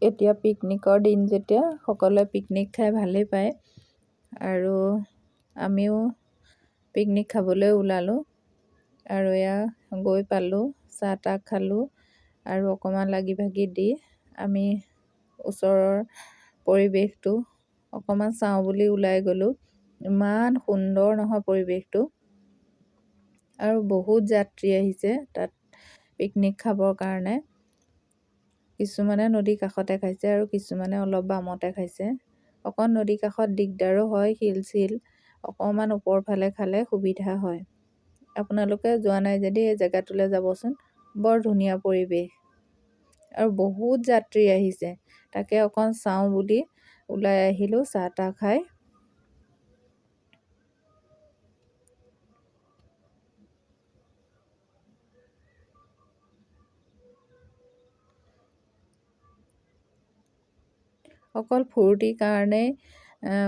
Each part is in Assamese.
এতিয়া পিকনিকৰ দিন যেতিয়া সকলোৱে পিকনিক খাই ভালেই পায় আৰু আমিও পিকনিক খাবলৈ ওলালোঁ আৰু এয়া গৈ পালোঁ, চাহ তাহ খালোঁ আৰু অকণমান লাগি ভাগি দি আমি ওচৰৰ পৰিৱেশটো অকণমান চাওঁ বুলি ওলাই গ'লোঁ। ইমান সুন্দৰ নহয় পৰিৱেশটো আৰু বহুত যাত্ৰী আহিছে তাত পিকনিক খাবৰ কাৰণে। কিছুমানে নদীৰ কাষতে খাইছে আৰু কিছুমানে অলপ বামতে খাইছে। অকণ নদীৰ কাষত দিগদাৰো হয়, শিল চিল অকণমান ওপৰ ফালে খালে সুবিধা হয়। আপোনালোকে যোৱা নাই যদি এই জেগাটোলৈ যাবচোন, বৰ ধুনীয়া পৰিৱেশ আৰু বহুত যাত্ৰী আহিছে। তাকে অকণ চাওঁ বুলি ওলাই আহিলোঁ চাহ তাহ খাই। অকল ফূৰ্তিৰ কাৰণেই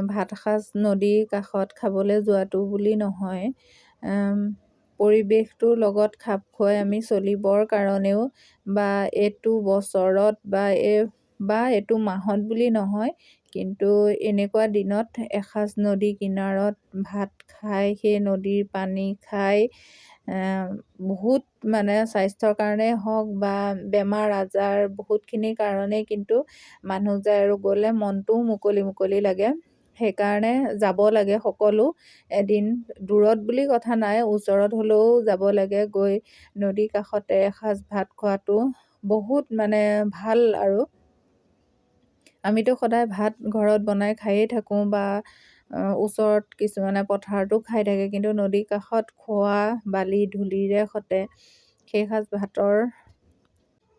ভাত সাজ নদীৰ কাষত খাবলৈ যোৱাটো বুলি নহয়, পৰিৱেশটোৰ লগত খাপ খুৱাই আমি চলিবৰ কাৰণেও বা এইটো বছৰত বা এইটো মাহত বুলি নহয়, কিন্তু এনেকুৱা দিনত এসাঁজ নদী কিনাৰত ভাত খাই সেই নদীৰ পানী খাই বহুত মানে স্বাস্থ্যৰ কাৰণেই হওক বা বেমাৰ আজাৰ বহুতখিনিৰ কাৰণেই কিন্তু মানুহ যায় আৰু গ'লে মনটোও মুকলি মুকলি লাগে। সেইকাৰণে যাব লাগে সকলো। এদিন দূৰত বুলি কথা নাই, ওচৰত হ'লেও যাব লাগে। গৈ নদীৰ কাষতে এসাঁজ ভাত খোৱাটো বহুত মানে ভাল আৰু আমিতো সদায় ভাত ঘৰত বনাই খায়েই থাকোঁ বা ওচৰত কিছুমানে পথাৰতো খাই থাকে, কিন্তু নদীৰ কাষত খোৱা বালি ধূলিৰে সতে সেই সাঁজ ভাতৰ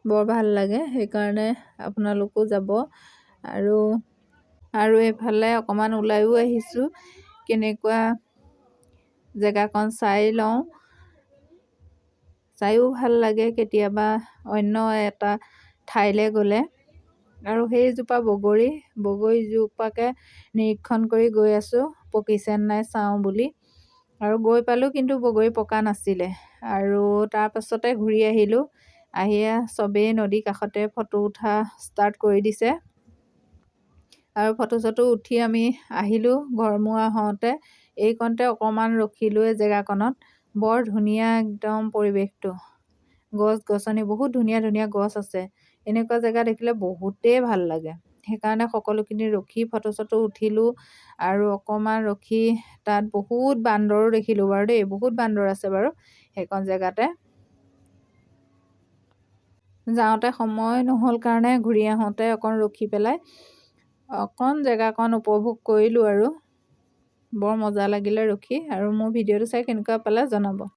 বৰ ভাল লাগে। সেইকাৰণে আপোনালোকো যাব আৰু এইফালে অকণমান ওলাইও আহিছোঁ, কেনেকুৱা জেগাকণ চাই লওঁ। চাইও ভাল লাগে কেতিয়াবা অন্য এটা ঠাইলৈ গ'লে। আৰু সেইজোপা বগৰীজোপাকে নিৰীক্ষণ কৰি গৈ আছোঁ, পকিছে নাই চাওঁ বুলি। আৰু গৈ পালোঁ কিন্তু বগৰী পকা নাছিলে আৰু তাৰপাছতে ঘূৰি আহিলোঁ। আহি চবেই নদীৰ কাষতে ফটো উঠা ষ্টাৰ্ট কৰি দিছে আৰু ফটো চটো উঠি আমি আহিলোঁ ঘৰমুৱা হওঁতে। এইকণতে অকণমান ৰখিলোঁ এই জেগাকণত। বৰ ধুনীয়া একদম পৰিৱেশটো, গছ গছনি বহুত ধুনীয়া ধুনীয়া গছ আছে। এনেকুৱা জেগা দেখিলে বহুতেই ভাল লাগে। সেইকাৰণে সকলোখিনি ৰখি ফটো চটো উঠিলোঁ আৰু অকণমান ৰখি তাত বহুত বান্দৰো দেখিলোঁ বাৰু দেই, বহুত বান্দৰ আছে বাৰু সেইকণ জেগাতে। যাওঁতে সময় নহ'ল কাৰণে ঘূৰি আহোঁতে অকণ ৰখি পেলাই অকণ জেগাকণ উপভোগ কৰিলোঁ আৰু বৰ মজা লাগিলে ৰখি। আৰু মোৰ ভিডিঅ'টো চাই কেনেকুৱা পালে জনাব।